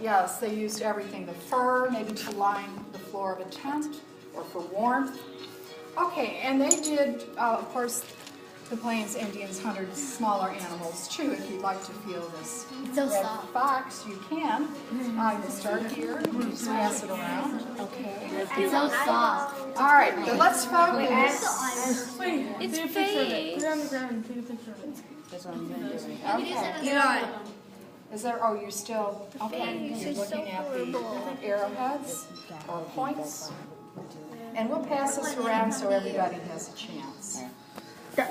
yes, they used everything. The fur, maybe to line the floor of a tent or for warmth. Okay, and they did, of course, the Plains Indians hunted smaller animals too. If you'd like to feel this It's so red soft. fox, you can. You start here, you just pass it around. Okay. It's so soft. All right, but let's focus. It's fake. Put it on the ground and take a picture of it. Okay. Yeah. Is there, oh, you're still, okay, you're looking at the arrowheads or points. And we'll pass this around so everybody has a chance. Yeah.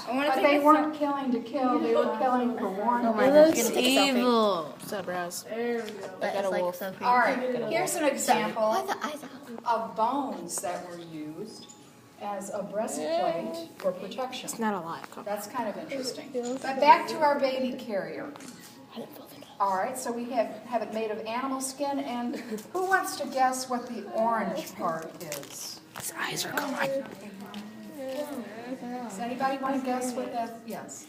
But they weren't killing to kill, they were killing for warmth. It looks evil. What's up, Raz? There we go. But it's like so creepy. All right, here's an example Why the eyes out? of bones that were used as a breastplate for protection. It's not alive. That's kind of interesting. But back to our baby carrier. All right, so we have it made of animal skin, and who wants to guess what the orange part is? His eyes are going. Does anybody want to guess what that, yes?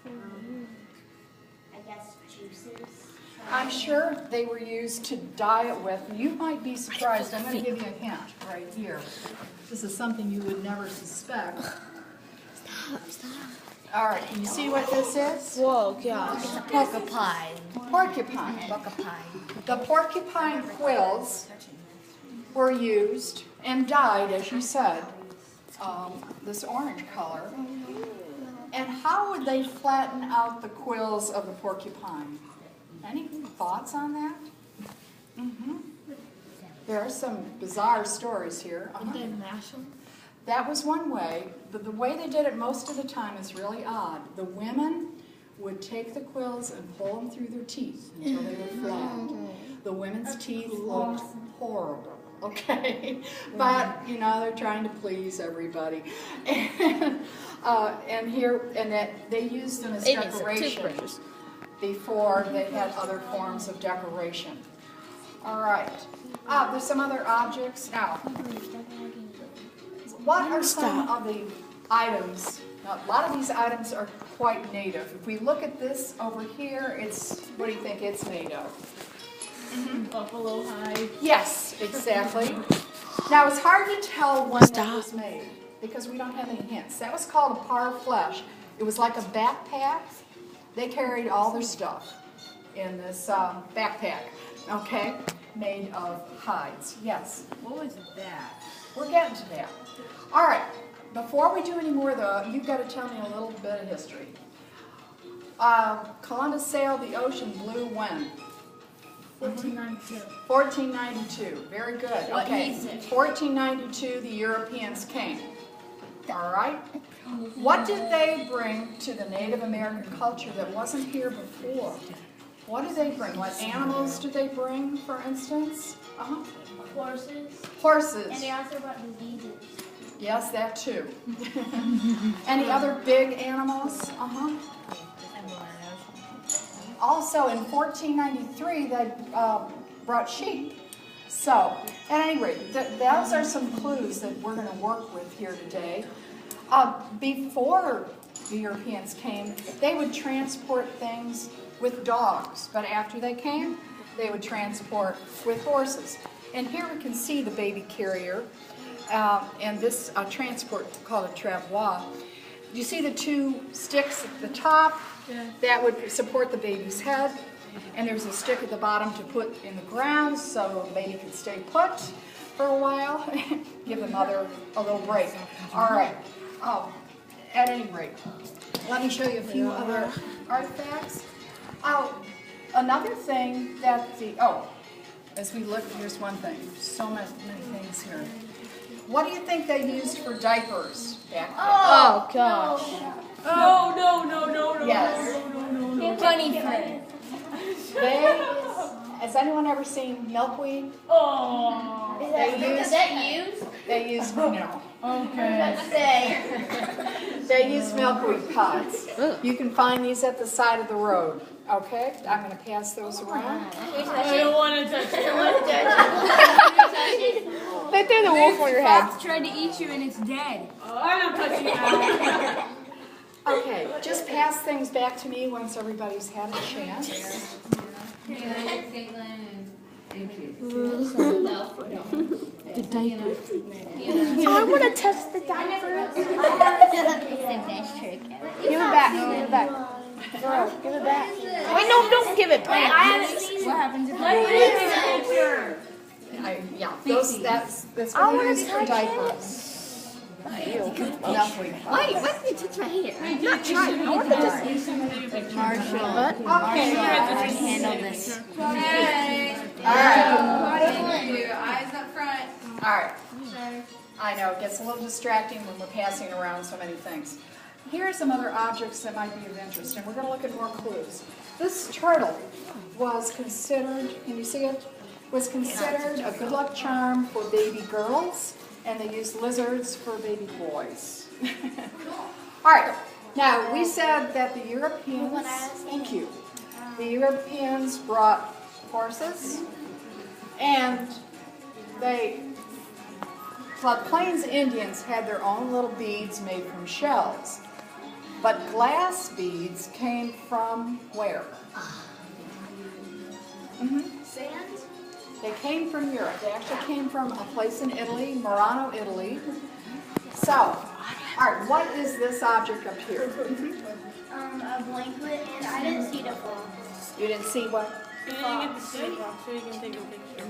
I guess juices. I'm sure they were used to dye it with. You might be surprised. I'm going to give you a hint right here. This is something you would never suspect. All right, can you see what this is? Whoa, gosh. It's a porcupine. Porcupine. Porcupine. The porcupine quills were used and dyed, as you said, this orange color. And how would they flatten out the quills of the porcupine? Any thoughts on that? There are some bizarre stories here. They mash them. That was one way, but the way they did it most of the time is really odd. The women would take the quills and pull them through their teeth until they were flat. The women's teeth looked horrible, okay? But, you know, they're trying to please everybody. And that they used them as decoration before they had other forms of decoration. All right. There's some other objects. Now, what are some of the items? Now, a lot of these items are quite native. If we look at this over here, it's, what do you think it's made of? Buffalo hide. Yes, exactly. Now, it's hard to tell when that was made because we don't have any hints. That was called a parfleche. It was like a backpack. They carried all their stuff in this backpack, okay, made of hides. Yes? What was that? We're getting to that. All right, before we do any more though, you've got to tell me a little bit of history. Columbus sailed the ocean blue when? 1492. 1492, very good. What Okay, is it? 1492 the Europeans came. All right, what did they bring to the Native American culture that wasn't here before? What did they bring? What animals did they bring, for instance? Horses. Horses. And they also brought diseases. Yes, that too. Any other big animals? Also, in 1493, they brought sheep. So, at any rate, those are some clues that we're going to work with here today. Before the Europeans came, they would transport things with dogs, but after they came, they would transport with horses. And here we can see the baby carrier, and this transport called a travois. You see the two sticks at the top? Yeah. That would support the baby's head, and there's a stick at the bottom to put in the ground so the baby can stay put for a while, give the mother a little break. All right. At any rate, let me show you a few other artifacts. Another thing that as we look, here's one thing. So many things here. What do you think they used for diapers back then? Oh, gosh. No. Yes. No. Bunny friend. Has anyone ever seen milkweed? Oh. Is that used? They used no. Okay. Say. They use milkweed pods. You can find these at the side of the road. Okay, I'm going to pass those around. I don't want to touch it. They threw the wolf on your head. Tried to eat you and it's dead. Oh, I'm not touching that. Okay, just pass things back to me once everybody's had a chance. Thank you. I want to test the diaper. It's the best trick ever. Give it back. Give it back. Girl, give it back. Wait, no, don't give it back. What happens if That's I what we wanna use for touch diapers. Nothing. Wait, why did you touch my hair? I'm not trying. I want to just. Marshall. Okay. I handle this. Eyes up front. All right. I know, it gets a little distracting when we're passing around so many things. Here are some other objects that might be of interest, and we're going to look at more clues. This turtle was considered, can you see it? Was considered a good luck charm for baby girls, and they used lizards for baby boys. All right, now we said that the Europeans, thank you, the Europeans brought horses, and the Plains Indians had their own little beads made from shells. But glass beads came from where? Sand? They came from Europe. They actually came from a place in Italy, Murano, Italy. So, all right, what is this object up here? A blanket, and I didn't see the fall. You didn't see what? You didn't get the stick off so you can take a picture.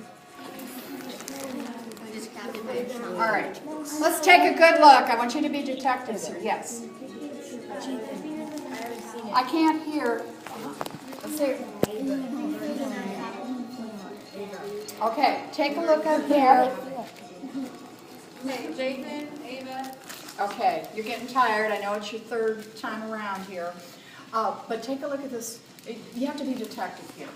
All right, let's take a good look. I want you to be detectives here. Yes. I can't hear. Let's see. Okay, take a look up here. Okay, Jason, Ava. Okay, you're getting tired. I know it's your third time around here. But take a look at this. You have to be detective here.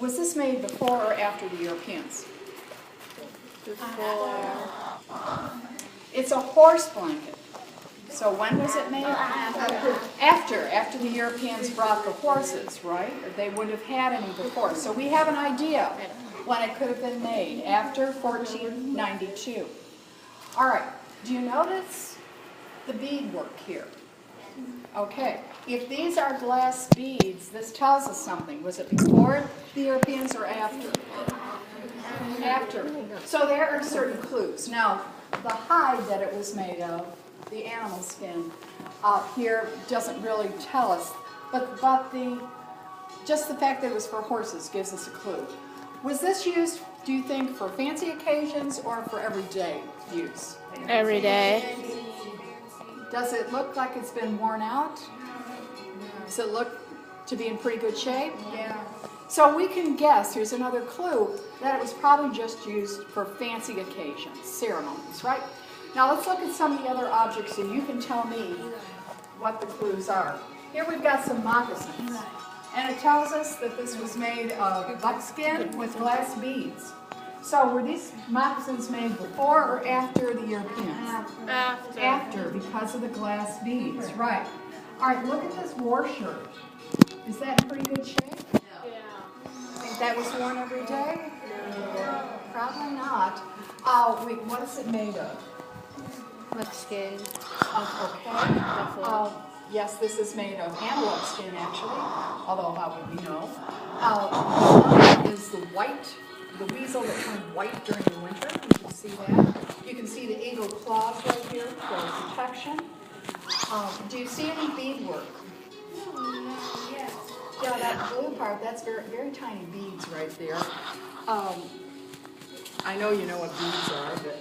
Was this made before or after the Europeans? It's a horse blanket. So when was it made? After the Europeans brought the horses, right? They wouldn't have had any before. So we have an idea when it could have been made, after 1492. All right, do you notice the beadwork here? Okay, if these are glass beads, this tells us something. Was it before the Europeans or after? After. So there are certain clues. Now, the hide that it was made of, the animal skin, here doesn't really tell us, but just the fact that it was for horses gives us a clue. Was this used, do you think, for fancy occasions or for everyday use? Every day. Does it look like it's been worn out? Does it look to be in pretty good shape? Yeah. So we can guess, here's another clue, that it was probably just used for fancy occasions, ceremonies, right? Now let's look at some of the other objects and you can tell me what the clues are. Here we've got some moccasins. And it tells us that this was made of buckskin with glass beads. So were these moccasins made before or after the Europeans? After. After, because of the glass beads, right. All right, look at this war shirt. Is that in pretty good shape? Think that was worn every day? No. Probably not. Wait, what is it made of? Buckskin. Okay. Yes, this is made of antelope skin, actually. Although, how would we know? Is the weasel that turned white during the winter. You can see that. You can see the eagle claws right here for protection. Do you see any beadwork? Yes. Yeah, that blue part, that's very, very tiny beads right there. I know you know what beads are, but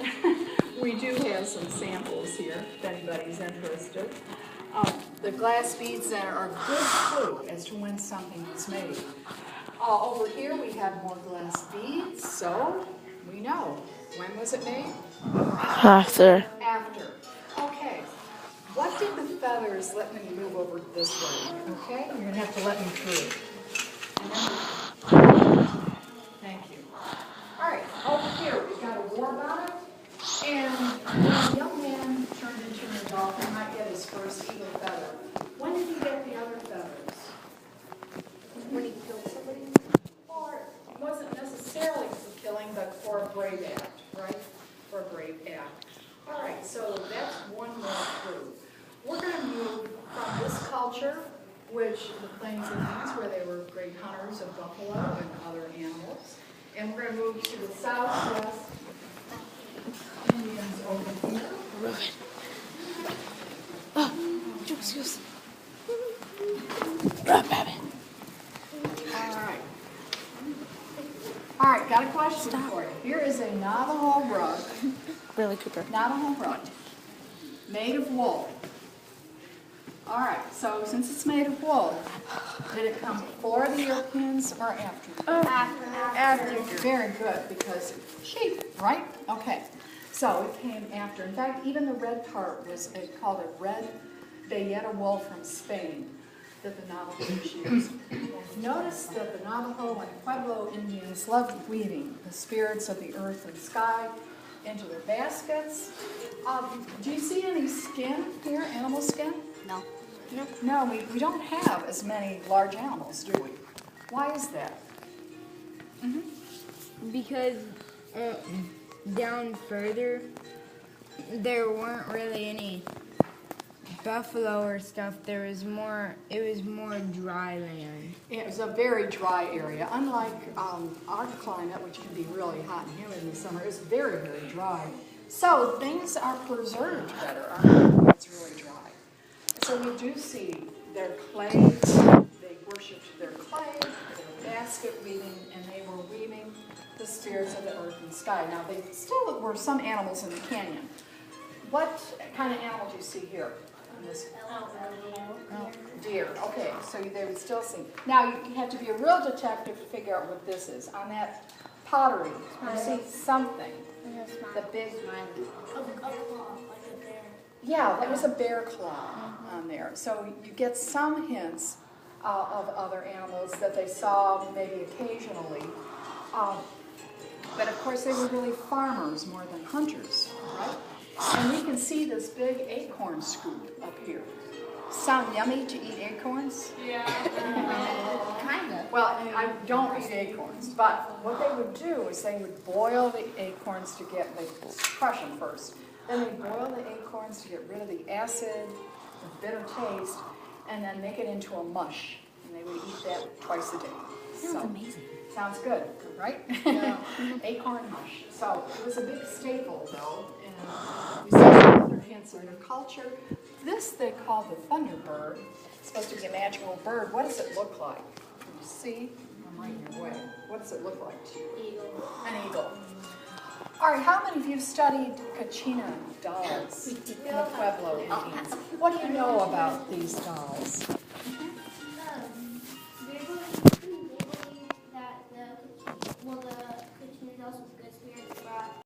we do have some samples here if anybody's interested. The glass beads that are a good clue as to when something was made. Over here we have more glass beads, so we know. When was it made? After. After. Okay. What did the feathers, let me move over this way, okay? You're going to have to let me through. Thank you. All right, over here we've got a war bonnet, and when a young man turned into an adult, he might get his first eagle feather. When did he get the other feathers? When he killed somebody? Or it wasn't necessarily for killing, but for a brave act, right? For a brave act. All right, so that's one more clue. We're going to move from culture, which the Plains Indians, where they were great hunters of buffalo and other animals. And we're going to move to the southwest Indians over here. Excuse. All right, got a question for you. Here is a Navajo rug, Really, Cooper? Navajo rug, made of wool. All right, so since it's made of wool, did it come before the Europeans or after? After. Very good, because sheep, right? Okay, so it came after. In fact, even the red part was called a red Bayeta wool from Spain that the Navajos used. Notice that the Navajo and Pueblo Indians loved weaving the spirits of the earth and sky into their baskets. Do you see any skin here, animal skin? No. No, we don't have as many large animals, do we? Why is that? Because down further, there weren't really any buffalo or stuff. It was more dry land. It was a very dry area. Unlike our climate, which can be really hot and humid in the summer, it's very, very dry. So things are preserved better, aren't they, when it's really dry. So we do see their clay, they worshipped their clay, their basket weaving, and they were weaving the spirits of the earth and sky. Now, they still were some animals in the canyon. What kind of animal do you see here? In this? Deer. Okay, so they would still see. Now, you have to be a real detective to figure out what this is. On that pottery, you see something. The big... Yeah, that was a bear claw on there. So you get some hints of other animals that they saw maybe occasionally. But of course they were really farmers more than hunters, right? And we can see this big acorn scoop up here. Sound yummy to eat acorns? Yeah. Kind of. Well, I don't eat acorns, but what they would do is they would boil the acorns to get, they crush them first. Then they boil the acorns to get rid of the acid, the bitter taste, and then make it into a mush. And they would eat that twice a day. Sounds amazing. Sounds good, right? Acorn mush. So it was a big staple, though, and we see some other hints in their culture. This they call the thunderbird. It's supposed to be a magical bird. What does it look like? Can you see? I'm right in your way. What does it look like to you? Eagle. An eagle. All right, how many of you studied Kachina dolls in the Pueblo Indians? What do you know about these dolls?